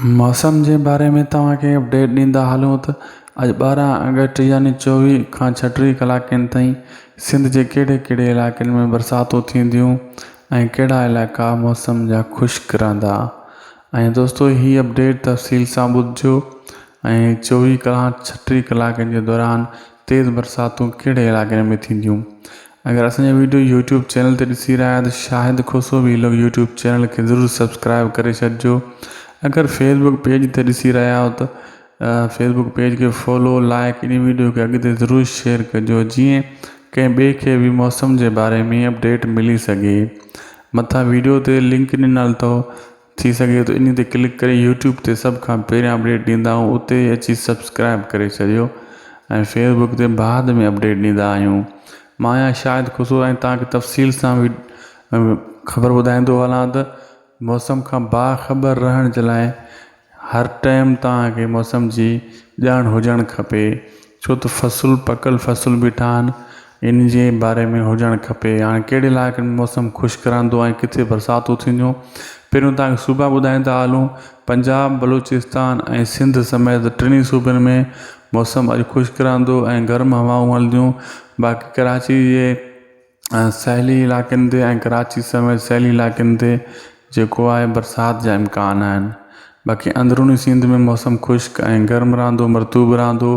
मौसम के बारे में तव्हांखे अपडेट ॾींदा हलूं त अॼु 12 अगस्त यानी 24 खां 36 कलाकनि ताईं सिंध के कहिड़े कहिड़े इलाइक़नि में बरसातूं थींदियूं ऐं कहिड़ा इलाइक़ा मौसम जा ख़ुश्क रहंदा। ऐं दोस्तों ही अपडेट तफ़सील सां ॿुधिजो ऐं 24 खां 36 कलाकनि जे दौरान तेज़ बरसातूं कहिड़े इलाइक़नि में थींदियूं। अगर असांजो वीडियो यूट्यूब चैनल ते ॾिसी रहिया आहियो त शाहिद खुसो व्लॉग यूट्यूब चैनल के ज़रूर सब्सक्राइब करे छॾिजो। अगर फेसबुक पेज ते ॾिसी रहिया आहियो त फेसबुक पेज के फॉलो लाइक इन वीडियो के अॻिते ज़रूर शेयर कजो जीअं कंहिं ॿिए खे भी मौसम के बारे में अपडेट मिली सके। मथा वीडियो ते लिंक ॾिनल अथव, थी सके तो इन ते क्लिक करे यूट्यूब ते सब खां पहिरियां अपडेट ॾींदा आहियूं, उते अची सब्सक्राइब करे छॾियो ऐं फेसबुक ते बाद में अपडेट ॾींदा आहियूं। मां आहियां शाहिद खुसो ऐं तव्हांखे तफ़सील सां ख़बर ॿुधाईंदो हलां त मौसम का बाख़बर रहण के लाइ हर टाइम तव्हांखे मौसम जी ॼाण हुजण खपे, छो तो फसल पकल फसल बीठा आहिनि, इन जे बारे में हुजण खपे। हाणे कहिड़े इलाइक़े में मौसम ख़ुश्क रहंदो ऐं किथे बरसातूं थींदियूं, पहिरियों तव्हांखे सूबा ॿुधाईंदा हलूं। पंजाब, बलूचिस्तान ऐं सिंध समेत टिनी सूबनि में मौसम अॼु ख़ुश्क रहंदो ऐं गर्म हवाऊं हलंदियूं। बाक़ी कराची जे सहिली इलाइक़नि ते ऐं कराची समेत सहिली इलाइक़नि ते जेको आहे बरसात जा इम्कान आहिनि। बाक़ी अंदरूनी सिंध में मौसम ख़ुश्क ऐं गर्म रहंदो, मरतूब रहंदो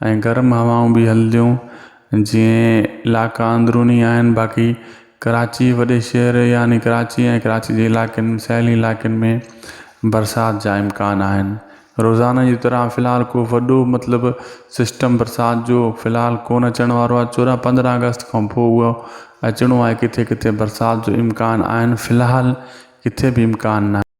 ऐं गर्म हवाऊं भी हलंदियूं जीअं इलाइक़ा अंदरूनी आहिनि। बाक़ी कराची वॾे शहर यानी कराची ऐं कराची जे इलाइक़नि सहिली इलाइक़नि में बरसात जा इम्कान आहिनि। रोज़ाना जी तरह फ़िलहाल को वॾो मतिलबु सिस्टम बरसात जो फ़िलहाल कोन अचण वारो आहे। 14-15 अगस्त खां पोइ उहो अचणो आहे, किथे किथे बरसात जो इम्कान आहिनि, फ़िलहाल किथे भी इम्कान न आहे।